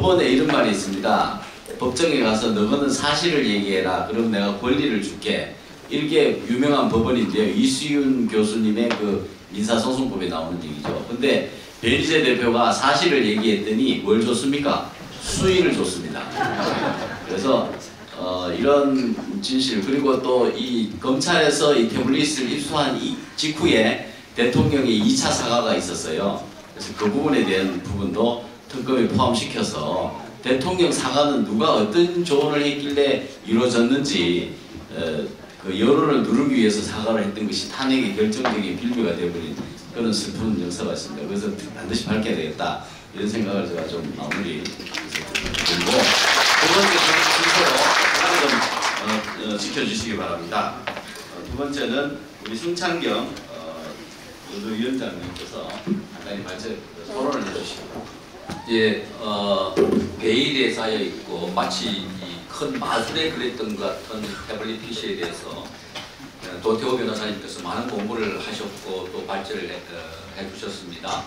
법원에 이런 말이 있습니다. 법정에 가서 너는 사실을 얘기해라. 그럼 내가 권리를 줄게. 이게 유명한 법원인데요. 이수윤 교수님의 그 민사소송법에 나오는 얘기죠. 근데 변희재 대표가 사실을 얘기했더니 뭘 줬습니까? 수위를 줬습니다. 그래서 이런 진실, 그리고 또 이 검찰에서 이 태블릿을 입수한 직후에 대통령의 2차 사과가 있었어요. 그래서 그 부분에 대한 부분도 특검에 포함시켜서 대통령 사과는 누가 어떤 조언을 했길래 이루어졌는지 그 여론을 누르기 위해서 사과를 했던 것이 탄핵의 결정적인 빌미가 되어버린 그런 슬픈 역사가 있습니다. 그래서 반드시 밝혀야 되겠다 이런 생각을 제가 좀 마무리 드리고, 두 번째 순서로 하나 좀 지켜주시기 바랍니다. 두 번째는 우리 승찬경 노조위원장님께서 간단히 토론을 해주시고. 예, 베일에 쌓여 있고 마치 큰 마술에 그렸던 것 같은 태블릿 PC에 대해서 도태호 변호사님께서 많은 공부를 하셨고 또 발제를 해주셨습니다.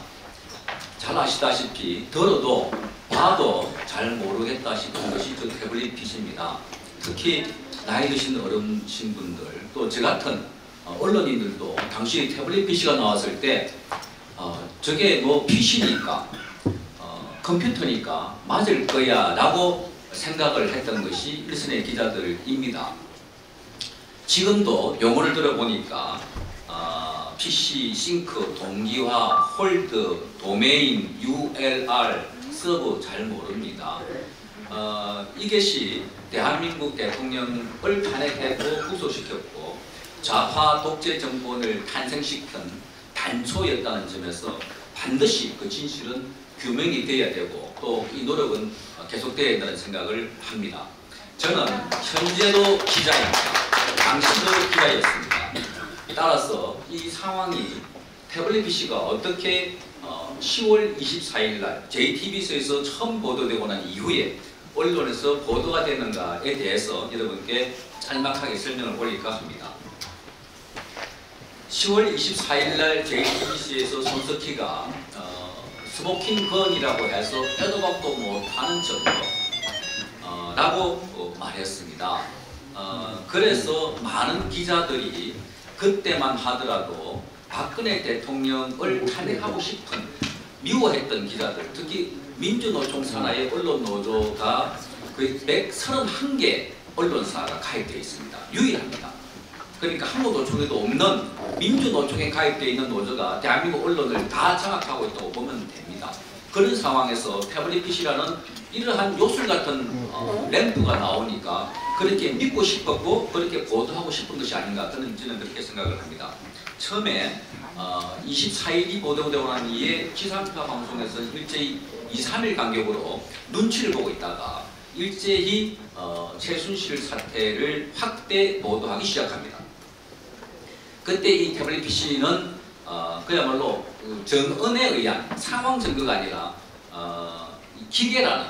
잘 아시다시피 들어도 봐도 잘 모르겠다 싶은 것이 그 태블릿 PC입니다. 특히 나이 드신 어르신분들 또 저 같은 언론인들도 당시 태블릿 PC가 나왔을 때 저게 뭐 PC니까 컴퓨터니까 맞을 거야 라고 생각을 했던 것이 일선의 기자들입니다. 지금도 용어를 들어보니까 PC, 싱크, 동기화, 홀드, 도메인, URL, 서버 잘 모릅니다. 이것이 대한민국 대통령을 탄핵했고 구속시켰고 좌파 독재 정권을 탄생시킨 단초였다는 점에서 반드시 그 진실은 규명이 되어야 되고 또 이 노력은 계속되어야 된다는 생각을 합니다. 저는 현재도 기자입니다. 당시도 기자였습니다. 따라서 이 상황이 태블릿 PC가 어떻게 10월 24일 날 JTBC에서 처음 보도되고 난 이후에 언론에서 보도가 되는가에 대해서 여러분께 짤막하게 설명을 올릴까 합니다. 10월 24일 날 JTBC에서 손석희가 스모킹 건이라고 해서 빼도 박도 못하는 정도 라고 말했습니다. 그래서 많은 기자들이 그때만 하더라도 박근혜 대통령을 탄핵하고 싶은 미워했던 기자들, 특히 민주노총 산하의 언론노조가 거의 131개 언론사가 가입되어 있습니다. 유일합니다. 그러니까 한 노조총에도 없는 민주노총에 가입되어 있는 노조가 대한민국 언론을 다 장악하고 있다고 보면 됩니다. 그런 상황에서 태블릿 PC라는 이러한 요술 같은 램프가 나오니까 그렇게 믿고 싶었고 그렇게 보도하고 싶은 것이 아닌가, 저는 그렇게 생각을 합니다. 처음에 24일이 보도되고 난 이후에 지상파 방송에서 일제히 2-3일 간격으로 눈치를 보고 있다가 일제히 최순실 사태를 확대 보도하기 시작합니다. 그때 이 태블릿 PC는 그야말로 정언에 의한 상황 증거가 아니라 기계라는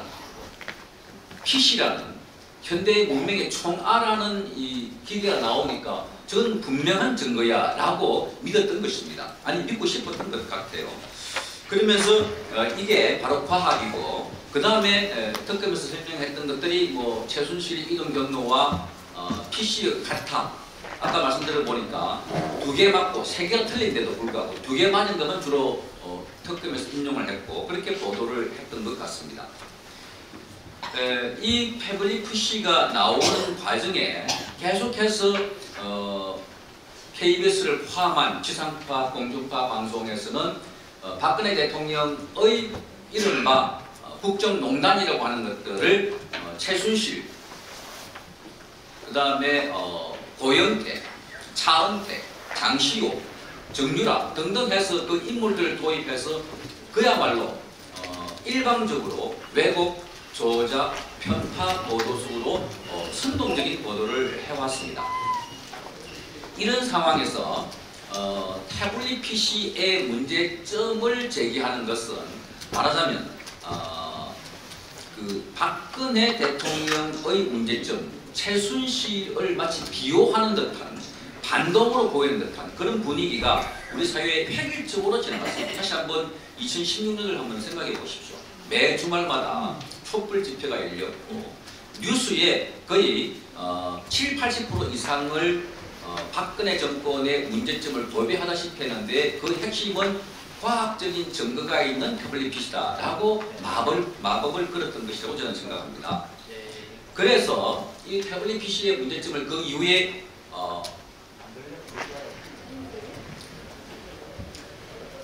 PC라는 현대의 문명의 총알하는 이 기계가 나오니까 저는 분명한 증거야 라고 믿었던 것입니다. 아니 믿고 싶었던 것 같아요. 그러면서 이게 바로 과학이고 그 다음에 특검에서 설명했던 것들이 뭐 최순실 이동 경로와 PC 같아. 아까 말씀드려 보니까 2개 맞고 3개가 틀린데도 불구하고 2개 맞은 것만 주로 특검에서 인용을 했고 그렇게 보도를 했던 것 같습니다. 이 태블릿 PC가 나오는 과정에 계속해서 KBS를 포함한 지상파, 공중파 방송에서는 박근혜 대통령의 이른바 국정농단이라고 하는 것들을 최순실, 그 다음에 고영태, 차은택, 장시호, 정유라 등등 해서 그 인물들을 도입해서 그야말로 일방적으로 왜곡, 조작, 편파 보도 속으로 선동적인 보도를 해왔습니다. 이런 상황에서 태블릿 PC의 문제점을 제기하는 것은 말하자면 그 박근혜 대통령의 문제점, 최순실을 마치 비호하는 듯한 반동으로 보이는 듯한 그런 분위기가 우리 사회에 획일적으로 지나갔습니다. 다시 한번 2016년을 한번 생각해 보십시오. 매 주말마다 촛불 집회가 열렸고 뉴스에 거의 70~80% 이상을 박근혜 정권의 문제점을 도배하다시피 했는데 그 핵심은 과학적인 증거가 있는 태블릿 PC다라고 마법을 걸었던 것이라고 저는 생각합니다. 그래서 이 태블릿 PC의 문제점을 그 이후에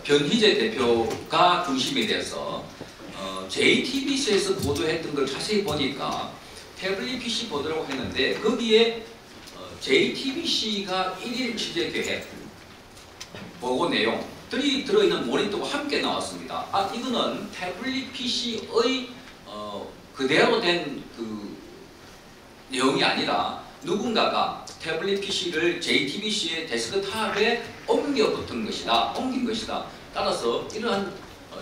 변희재 대표가 중심이 돼서 JTBC에서 보도했던 걸 자세히 보니까 태블릿 PC 보도라고 했는데 거기에 JTBC가 1일 취재 계획 보고 내용들이 들어있는 모니터가 함께 나왔습니다. 아, 이거는 태블릿 PC의 그대로 된 그 내용이 아니라 누군가가 태블릿 PC를 JTBC의 데스크탑에 옮긴 것이다. 따라서 이러한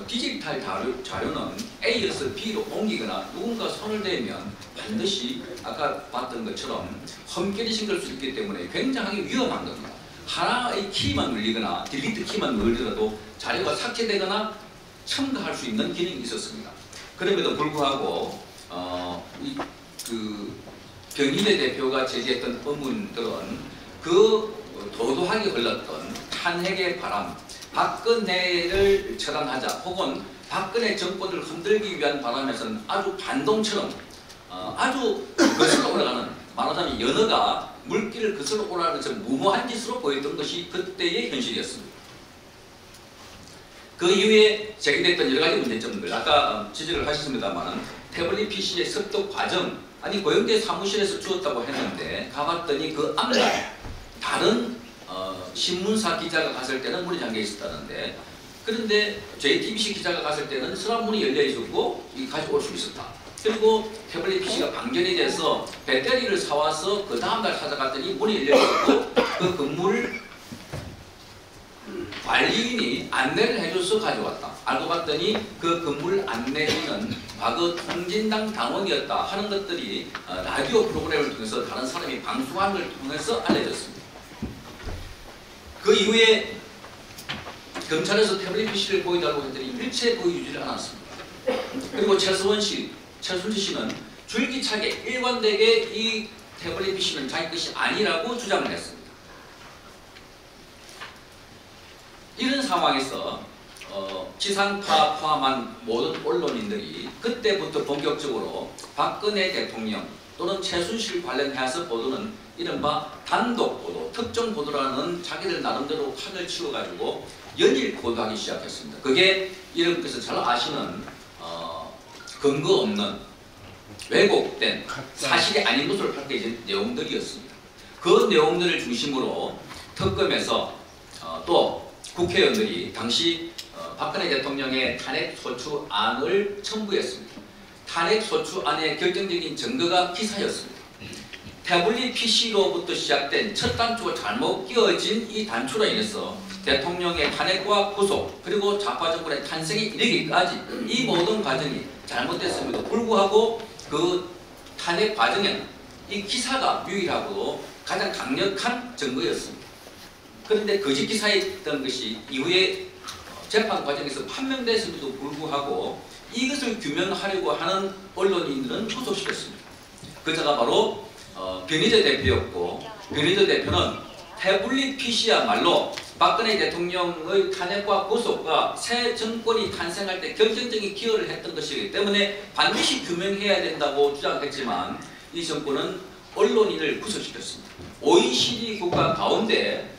디지털 자료는 A에서 B로 옮기거나 누군가 손을 대면 반드시 아까 봤던 것처럼 험결이 생길 수 있기 때문에 굉장히 위험한 겁니다. 하나의 키만 눌리거나 딜리트 키만 눌리더라도 자료가 삭제되거나 첨가할 수 있는 기능이 있었습니다. 그럼에도 불구하고 변희재 대표가 제기했던 의문들은 그 도도하게 흘렀던 탄핵의 바람, 박근혜를 처단하자 혹은 박근혜 정권을 흔들기 위한 바람에서는 아주 반동처럼 아주 거슬러 올라가는, 말하자면 연어가 물길을 거슬러 올라가는 것처럼 무모한 짓으로 보였던 것이 그때의 현실이었습니다. 그 이후에 제기됐던 여러 가지 문제점들 아까 지적을 하셨습니다만 태블릿 PC의 습득 과정, 아니 고영대 사무실에서 주었다고 했는데 가봤더니 그 앞날 다른 신문사 기자가 갔을 때는 문이 잠겨 있었다는데, 그런데 JTBC 기자가 갔을 때는 서랍문이 열려 있었고 가지고 올 수 있었다. 그리고 태블릿 PC가 방전이 돼서 배터리를 사와서 그 다음날 찾아갔더니 문이 열려 있었고 그 건물 관리인이 안내를 해줘서 가져왔다. 알고 봤더니 그 건물 안내인은 과거 통진당 당원이었다 하는 것들이 라디오 프로그램을 통해서 다른 사람이 방송한 걸 통해서 알려졌습니다. 그 이후에 검찰에서 태블릿 PC를 보여달라고 했더니 일체 보여주지를 않았습니다. 그리고 최순실 씨는 줄기차게 일관되게 이 태블릿 PC는 자기 것이 아니라고 주장을 했습니다. 이런 상황에서 지상파 포함한 모든 언론인들이 그때부터 본격적으로 박근혜 대통령 또는 최순실 관련해서 보도는 이른바 단독 보도, 특정 보도라는 자기들 나름대로 칸을 치워가지고 연일 보도하기 시작했습니다. 그게 이런 것을 잘 아시는 근거 없는 왜곡된 사실이 아닌 것으로 밝혀진 내용들이었습니다. 그 내용들을 중심으로 특검에서 또 국회의원들이 당시 박근혜 대통령의 탄핵소추안을 첨부했습니다. 탄핵소추안의 결정적인 증거가 기사였습니다. 태블릿 PC로부터 시작된 첫 단추가 잘못 끼워진 이 단추로 인해서 대통령의 탄핵과 구속 그리고 좌파 정권의 탄생에 이르기까지 이 모든 과정이 잘못됐음에도 불구하고 그 탄핵 과정에는 이 기사가 유일하고 가장 강력한 증거였습니다. 그런데 거짓 기사였던 것이 이후에 재판 과정에서 판명됐음에도 불구하고 이것을 규명하려고 하는 언론인들은 구속시켰습니다. 그자가 바로 변희재 대표였고, 변희재 대표는 태블릿 PC야말로 박근혜 대통령의 탄핵과 구속과 새 정권이 탄생할 때 결정적인 기여를 했던 것이기 때문에 반드시 규명해야 된다고 주장했지만 이 정권은 언론인을 구속시켰습니다. OECD 국가 가운데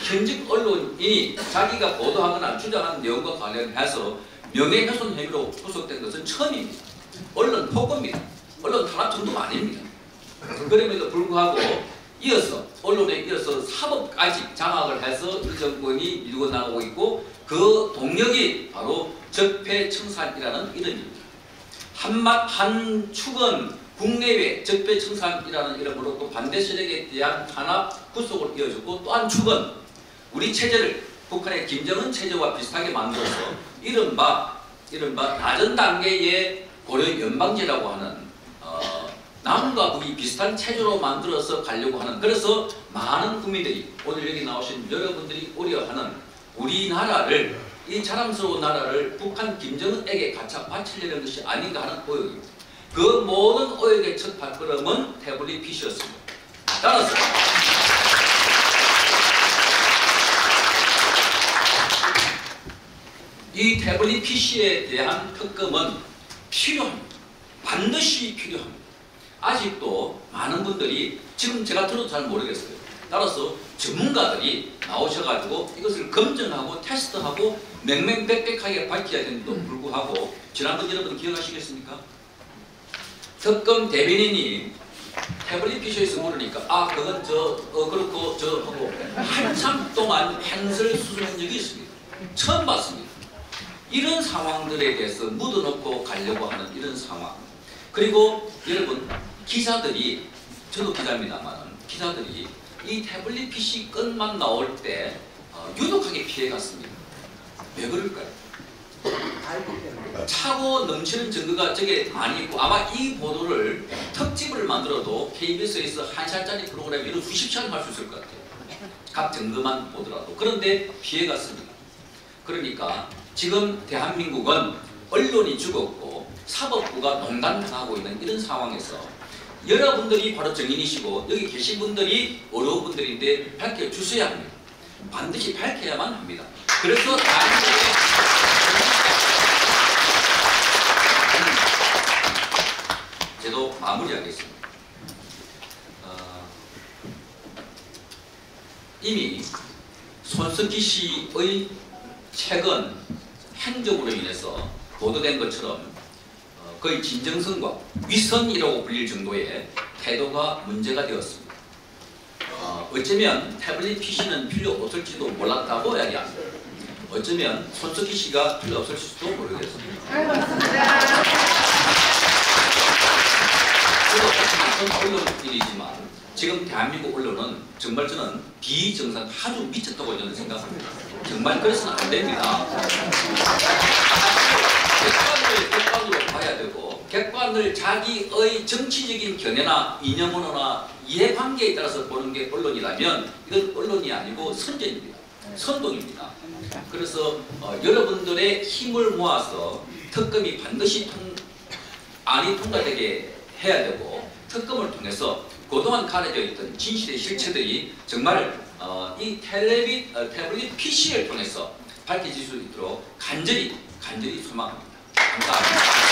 현직 언론인이 자기가 보도하거나 주장하는 내용과 관련해서 명예훼손 혐의로 구속된 것은 처음입니다. 언론 폭거입니다. 언론 탄압 정도가 아닙니다. 그럼에도 불구하고 언론에 이어서 사법까지 장악을 해서 이 정권이 밀고 나가고 있고 그 동력이 바로 적폐청산이라는 이름입니다. 한 축은 국내외 적폐청산이라는 이름으로 또 반대 세력에 대한 탄압 구속을 이어줬고, 또 한 축은 우리 체제를 북한의 김정은 체제와 비슷하게 만들어서 이른바 낮은 단계의 고려 연방제라고 하는 남과 북이 비슷한 체제로 만들어서 가려고 하는, 그래서 많은 국민들이 오늘 여기 나오신 여러분들이 우려하는 우리나라를 이 자랑스러운 나라를 북한 김정은에게 갖다 바치려는 것이 아닌가 하는 오역입니다. 그 모든 오역의 첫 발걸음은 태블릿 PC였습니다. 따라서 이 태블릿 PC에 대한 특검은 필요합니다. 반드시 필요합니다. 아직도 많은 분들이 지금 제가 들어도 잘 모르겠어요. 따라서 전문가들이 나오셔가지고 이것을 검증하고 테스트하고 맹맹백백하게 밝혀야 되는데도 불구하고 지난번 여러분 기억하시겠습니까? 특검 대변인이 태블릿 PC에서 물으니까 아 그건 그렇고 저 하고 한참 동안 펜슬 수준한 적이 있습니다. 처음 봤습니다. 이런 상황들에 대해서 묻어놓고 가려고 하는 이런 상황. 그리고 여러분 기자들이 저도 기자입니다만 기자들이 이 태블릿 PC 건만 나올 때 유독하게 피해갔습니다. 왜 그럴까요? 차고 넘치는 증거가 저게 많이 있고 아마 이 보도를 특집을 만들어도 KBS에서 1시간짜리 프로그램 이런 수십 시간 할 수 있을 것 같아요. 각 증거만 보더라도. 그런데 피해갔습니다. 그러니까 지금 대한민국은 언론이 죽었고 사법부가 농단당하고 있는 이런 상황에서 여러분들이 바로 정인이시고 여기 계신 분들이 어려운 분들인데 밝혀주셔야 합니다. 반드시 밝혀야만 합니다. 그래서 저도 마무리하겠습니다. 이미 손석희 씨의 최근 행적으로 인해서 보도된 것처럼 거의 진정성과 위선이라고 불릴 정도의 태도가 문제가 되었습니다. 어쩌면 태블릿 PC는 필요 없을지도 몰랐다고 이야기합니다. 어쩌면 손석희 씨가 필요 없을지도 모르겠습니다. 저도 같은 언론인이지만 지금 대한민국 언론은 정말 저는 비정상 아주 미쳤다고 저는 생각합니다. 정말 그래서는 안 됩니다. 객관으로 봐야 되고 객관을 자기의 정치적인 견해나 이념으로나 이해관계에 따라서 보는 게 언론이라면 이건 언론이 아니고 선전입니다. 선동입니다. 그래서 여러분들의 힘을 모아서 특검이 반드시 안이 통과되게 해야 되고 특검을 통해서 그동안 가려져 있던 진실의 실체들이 정말 이 태블릿 PC를 통해서 밝혀질 수 있도록 간절히 소망합니다. 감사합니다.